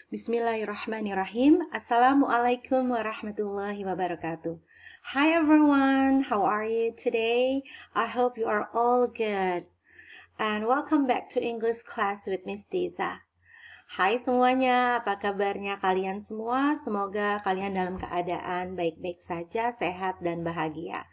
Bismillahirrahmanirrahim. Assalamualaikum warahmatullahi wabarakatuh. Hi everyone, how are you today? I hope you are all good. And welcome back to English class with Miss Tiza. Hai semuanya, apa kabarnya kalian semua? Semoga kalian dalam keadaan baik-baik saja, sehat dan bahagia.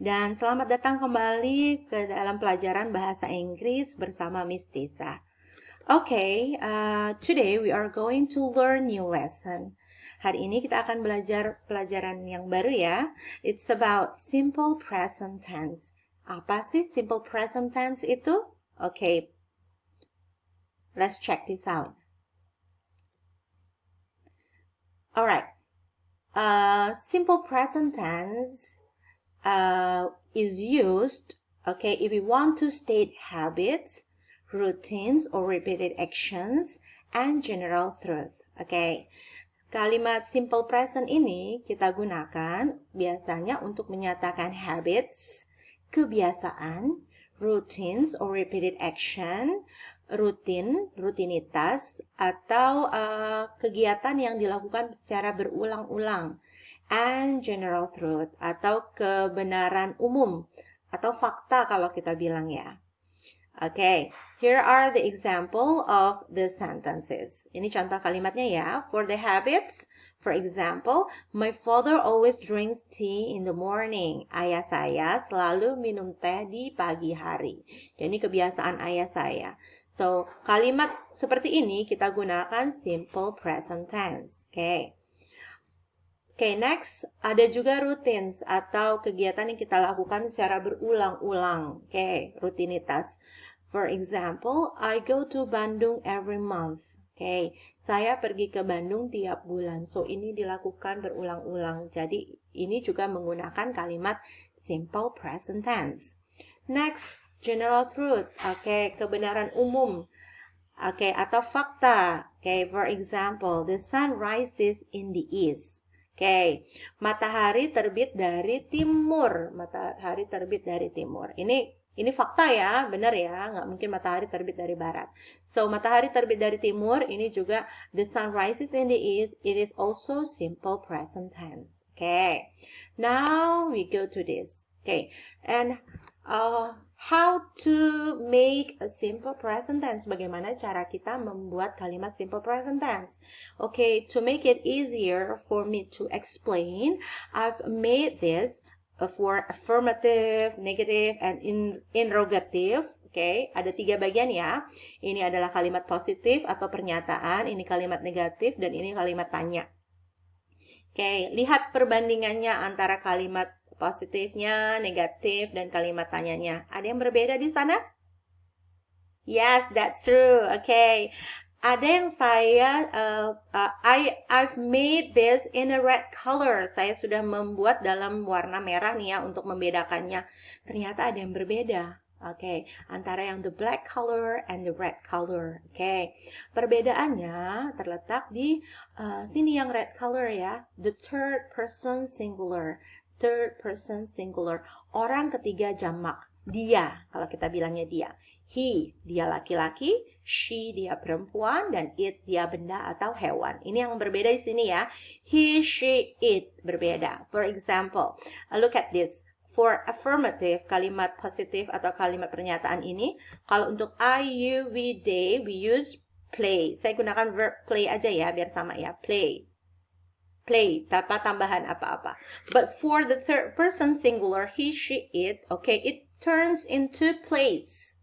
Dan selamat datang kembali ke dalam pelajaran bahasa Inggris bersama Miss Tiza. Okay, today we are going to learn new lesson. Hari ini kita akan belajar pelajaran yang baru ya. It's about simple present tense. Apa sih simple present tense itu? Okay, let's check this out. Alright, simple present tense is used, okay, if we want to state habits, routines or repeated actions, and general truth. Okay. Kalimat simple present ini kita gunakan biasanya untuk menyatakan habits, kebiasaan, routines or repeated action, rutinitas, atau kegiatan yang dilakukan secara berulang-ulang, and general truth, atau kebenaran umum, atau fakta kalau kita bilang ya. Okay, here are the example of the sentences. Ini contoh kalimatnya ya. For the habits, for example, my father always drinks tea in the morning. Ayah saya selalu minum teh di pagi hari. Jadi kebiasaan ayah saya. So, kalimat seperti ini kita gunakan simple present tense. Okay. Okay, next, ada juga routines atau kegiatan yang kita lakukan secara berulang-ulang. Okay, rutinitas. For example, I go to Bandung every month. Okay, saya pergi ke Bandung tiap bulan. So, ini dilakukan berulang-ulang. Jadi, ini juga menggunakan kalimat simple present tense. Next, general truth. Okay, kebenaran umum. Okay, atau fakta. Okay, for example, the sun rises in the east. Okay, matahari terbit dari timur. Matahari terbit dari timur. Ini fakta ya, benar ya, nggak mungkin matahari terbit dari barat. So, matahari terbit dari timur, ini juga the sun rises in the east, it is also simple present tense. Okay, now we go to this. Okay, and how to make a simple present tense. Bagaimana cara kita membuat kalimat simple present tense. Okay, to make it easier for me to explain, I've made this for affirmative, negative, and interrogative. Okay, ada 3 bagian ya. Ini adalah kalimat positif atau pernyataan, ini kalimat negatif, dan ini kalimat tanya. Okay, lihat perbandingannya antara kalimat positifnya, negatif, dan kalimat tanyanya. Ada yang berbeda di sana? Yes, that's true. Okay. Ada yang I've made this in a red color. Saya sudah membuat dalam warna merah nih ya untuk membedakannya. Ternyata ada yang berbeda. Okay, antara yang the black color and the red color. Okay, perbedaannya terletak di sini yang red color ya, the third person singular. Third person singular. Orang ketiga jamak. Dia, kalau kita bilangnya dia. He, dia laki-laki, she, dia perempuan, dan it, dia benda atau hewan. Ini yang berbeda di sini ya. He, she, it, berbeda. For example, look at this. For affirmative, kalimat positif atau kalimat pernyataan ini, kalau untuk I, you, we, they, we use play. Saya gunakan verb play aja ya, biar sama ya. Play. Play, tanpa tambahan apa-apa. But for the third person singular, he, she, it, okay, it turns into plays.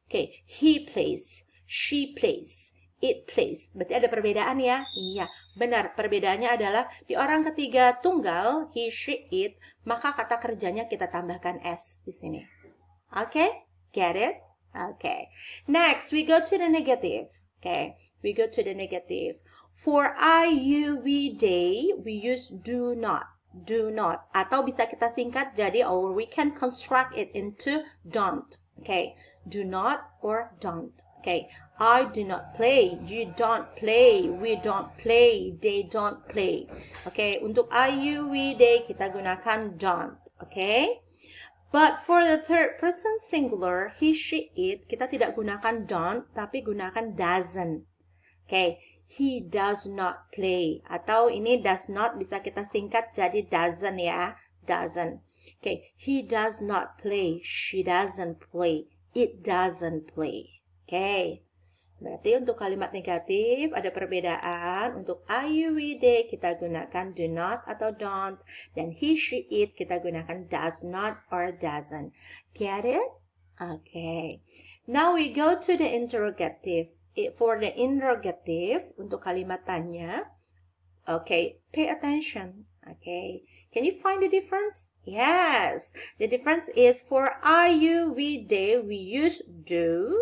Okay, he plays, she plays, it plays. Berarti ada perbedaan ya? Iya, benar. Perbedaannya adalah di orang ketiga tunggal, he, she, it, maka kata kerjanya kita tambahkan s di sini. Okay, get it? Okay. Next, we go to the negative. Okay, we go to the negative. For I, you, we, they, we use do not. Do not. Atau bisa kita singkat jadi, or we can construct it into don't. Okay. Do not or don't. Okay. I do not play. You don't play. We don't play. They don't play. Okay. Untuk I, you, we, they kita gunakan don't. Okay. But for the third person singular, he, she, it, kita tidak gunakan don't, tapi gunakan doesn't. Okay. he does not play. Atau ini does not bisa kita singkat jadi doesn't ya, doesn't. Okay, he does not play, she doesn't play, it doesn't play. Okay, berarti untuk kalimat negatif ada perbedaan. Untuk I, you, we, they kita gunakan do not atau don't. Dan he, she, it kita gunakan does not or doesn't. Get it? Okay. Now we go to the interrogative. For the interrogative, untuk kalimat tanya, okay, pay attention. Okay, can you find the difference? Yes, the difference is for I, you, we, they, we use do.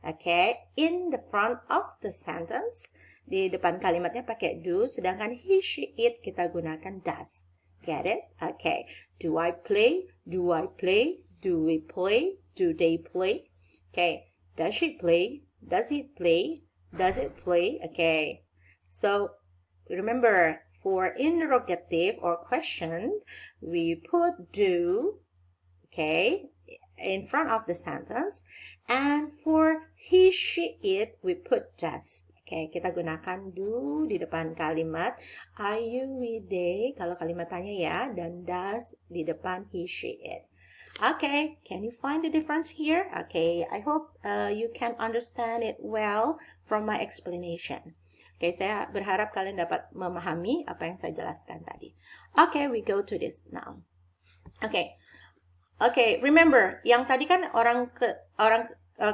Okay, in the front of the sentence. Di depan kalimatnya pakai do, sedangkan he, she, it kita gunakan does. Get it? Okay. Do I play? Do I play? Do we play? Do they play? Okay. Does she play? Does he play? Does it play? Okay. So remember, for interrogative or question, we put do, okay, in front of the sentence. And for he, she, it, we put does. Okay, kita gunakan do di depan kalimat I, you, we, they, kalau kalimat tanya ya, dan does di depan he, she, it. Okay, can you find the difference here? Okay, I hope you can understand it well from my explanation. Okay, saya berharap kalian dapat memahami apa yang saya jelaskan tadi. Okay, we go to this now. Okay, remember, yang tadi kan orang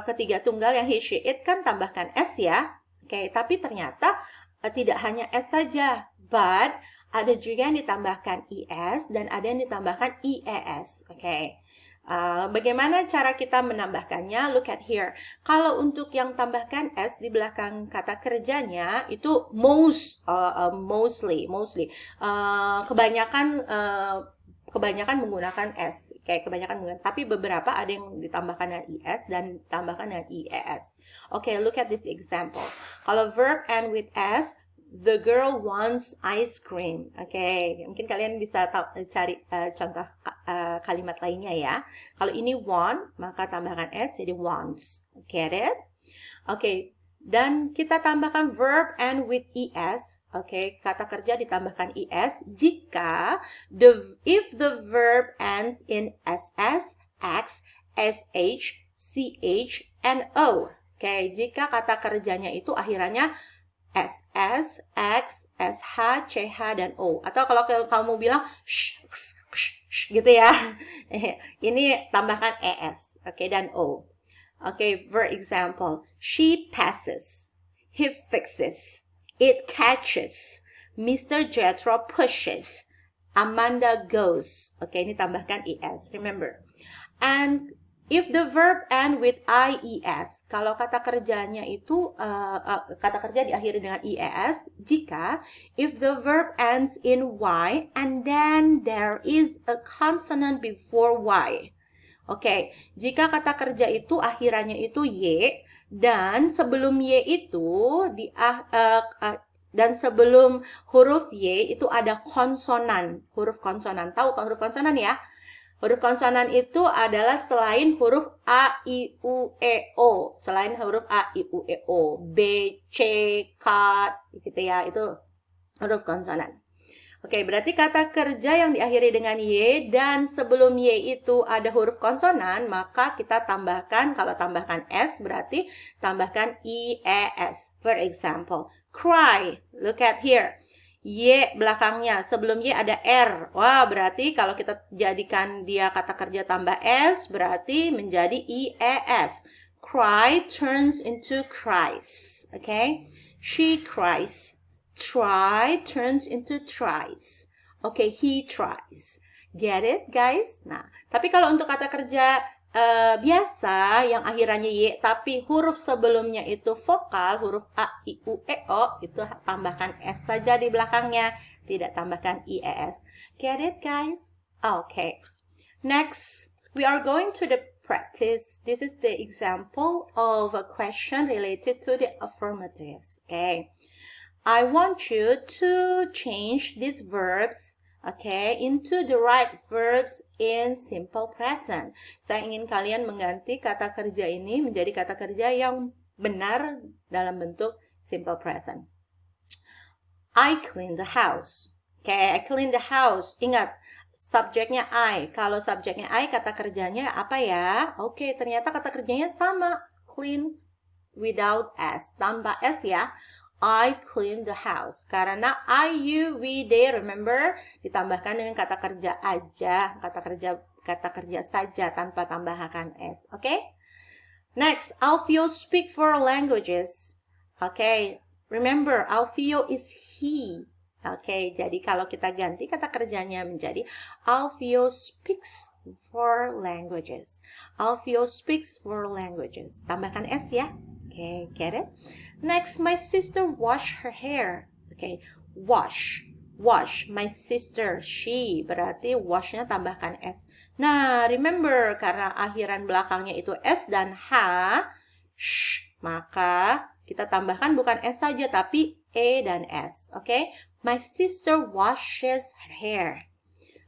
ketiga tunggal yang he, she, it kan tambahkan s ya. Okay, tapi ternyata tidak hanya s saja, but ada juga yang ditambahkan es dan ada yang ditambahkan ies. Okay. Bagaimana cara kita menambahkannya? Look at here. Kalau untuk yang tambahkan s di belakang kata kerjanya itu mostly. Kebanyakan menggunakan s. Kayak kebanyakan menggunakan. Tapi beberapa ada yang ditambahkan dengan is dan ditambahkan dengan ies. Okay, look at this example. Kalau verb end with s, the girl wants ice cream. Okay, mungkin kalian bisa cari contoh kalimat lainnya ya. Kalau ini want, maka tambahkan s jadi wants. Get it? Okay, dan kita tambahkan verb end with es. Okay, kata kerja ditambahkan es jika if the verb ends in ss, x, sh, ch, and o. Okay, jika kata kerjanya itu akhirannya SS, X, SH, CH, dan O. Atau kalau kamu bilang sh, gitu ya. Ini tambahkan ES, oke, dan O. Oke, for example, she passes, he fixes, it catches, Mr. Jethro pushes, Amanda goes. Oke, ini tambahkan ES, remember. And if the verb end with IES, kalau kata kerjanya itu kata kerja diakhiri dengan IES, jika if the verb ends in Y and then there is a consonant before Y. Oke, jika kata kerja itu akhirannya itu Y dan sebelum Y itu dan sebelum huruf Y itu ada konsonan, huruf konsonan. Tahu huruf konsonan ya? Huruf konsonan itu adalah selain huruf A, I, U, E, O. Selain huruf A, I, U, E, O. B, C, K, gitu ya. Itu huruf konsonan. Oke, berarti kata kerja yang diakhiri dengan Y dan sebelum Y itu ada huruf konsonan, maka kita tambahkan, kalau tambahkan S berarti tambahkan IES. For example, cry. Look at here. Y belakangnya, sebelum Y ada R. Wah, berarti kalau kita jadikan dia kata kerja tambah S, berarti menjadi IES. Cry turns into cries. Okay? She cries. Try turns into tries. Okay, he tries. Get it, guys? Nah, tapi kalau untuk kata kerja biasa yang akhirannya Y tapi huruf sebelumnya itu vokal, huruf A, I, U, E, O, itu tambahkan S saja di belakangnya, tidak tambahkan IES. Get it, guys? Okay. Next, we are going to the practice. This is the example of a question related to the affirmatives. Okay. I want you to change these verbs, okay, into the right verbs in simple present. Saya ingin kalian mengganti kata kerja ini menjadi kata kerja yang benar dalam bentuk simple present. I clean the house. I clean the house. Ingat, subjeknya I. Kalau subjeknya I, kata kerjanya apa ya? Ternyata kata kerjanya sama. Clean without S. Tanpa S ya. I clean the house. Karena I, you, we, they, remember? Ditambahkan dengan kata kerja aja. Kata kerja saja tanpa tambahkan S. Next, Alfio speak 4 languages. Remember, Alfio is he. Jadi kalau kita ganti kata kerjanya menjadi Alfio speaks 4 languages. Alfio speaks 4 languages. Tambahkan S ya. Get it? Next, my sister wash her hair. Wash. My sister, she. Berarti washnya tambahkan S. Nah, remember, karena akhiran belakangnya itu S dan H, maka kita tambahkan bukan S saja, tapi E dan S. My sister washes her hair.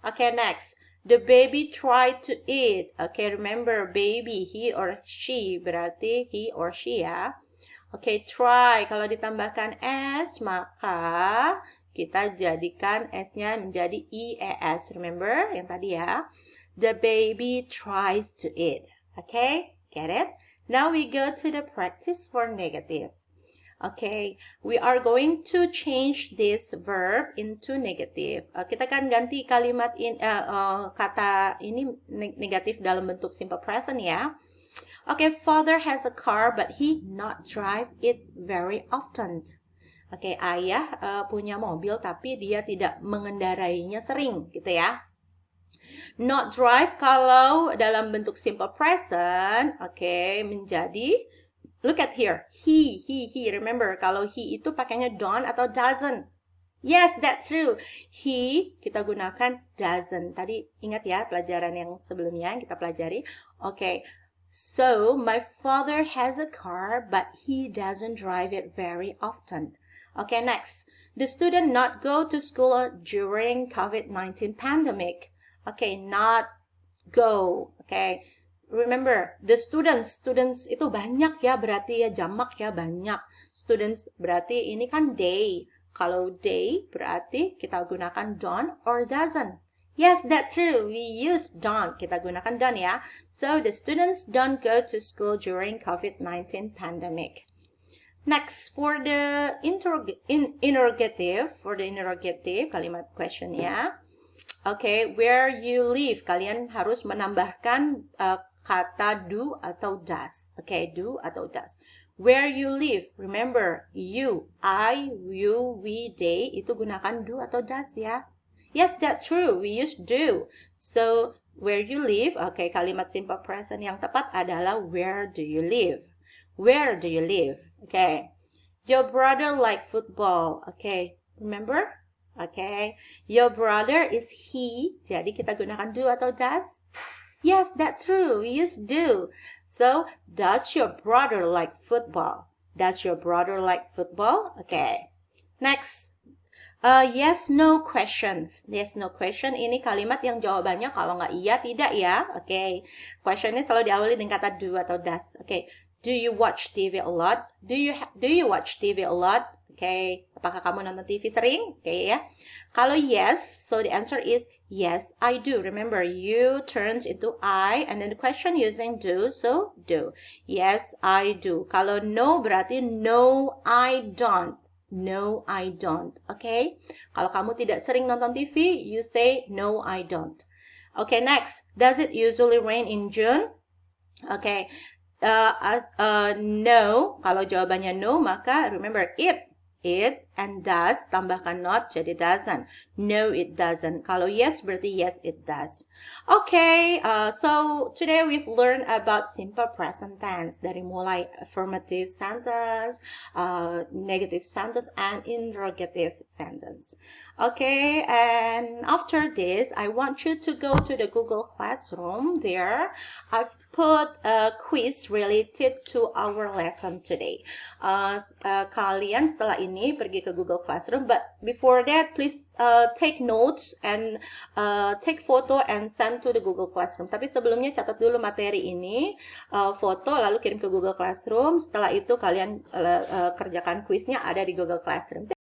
Next. The baby tried to eat. Remember, baby, he or she, berarti he or she ya. Try. Kalau ditambahkan S, maka kita jadikan S-nya menjadi IES. Remember yang tadi ya. The baby tries to eat. Get it? Now we go to the practice for negative. We are going to change this verb into negative. Kita akan ganti kalimat kata ini negatif dalam bentuk simple present ya. Father has a car but he not drive it very often. Ayah punya mobil tapi dia tidak mengendarainya sering gitu ya. Not drive kalau dalam bentuk simple present, menjadi, look at here, he. Remember, kalau he itu pakainya don't atau doesn't. Yes, that's true. He, kita gunakan doesn't. Tadi ingat ya pelajaran yang sebelumnya yang kita pelajari. So, my father has a car, but he doesn't drive it very often. Next. The student not go to school during COVID-19 pandemic. Not go. Remember, the students itu banyak ya, berarti ya jamak ya, banyak. Students berarti ini kan they. Kalau they berarti kita gunakan don't or doesn't. Yes, that's true. We use don't. Kita gunakan don't ya. So, the students don't go to school during COVID-19 pandemic. Next, for the interrogative, kalimat question ya. Where you live. Kalian harus menambahkan kata do atau does. Do atau does. Where you live. Remember, you, I, you, we, they, itu gunakan do atau does ya. Yes, that's true. We use do. So, where you live. Kalimat simple present yang tepat adalah where do you live. Where do you live? Your brother like football. Remember? Your brother is he. Jadi kita gunakan do atau does? Yes, that's true. We use do. So, does your brother like football? Does your brother like football? Next. Yes, no questions. Yes, no question. Ini kalimat yang jawabannya kalau nggak iya, tidak ya. Questionnya selalu diawali dengan kata do atau does. Do you watch TV a lot? Do you watch TV a lot? Apakah kamu nonton TV sering? Ya. Kalau yes, so the answer is yes, I do. Remember, you turns into I, and then the question using do, so do. Yes, I do. Kalau no berarti no, I don't. No, I don't. Kalau kamu tidak sering nonton TV, you say no, I don't. Next. Does it usually rain in June? No. Kalau jawabannya no, maka remember it and does, tambahkan not jadi doesn't. No, it doesn't. Kalau yes, berarti yes, it does. So today we've learned about simple present tense. Dari mulai affirmative sentence, negative sentence, and interrogative sentence. And after this, I want you to go to the Google Classroom. There, I've put a quiz related to our lesson today. Kalian setelah ini pergi ke Google Classroom, but before that, please take notes and take photo and send to the Google Classroom. Tapi sebelumnya catat dulu materi ini, foto lalu kirim ke Google Classroom. Setelah itu kalian kerjakan quiznya ada di Google Classroom.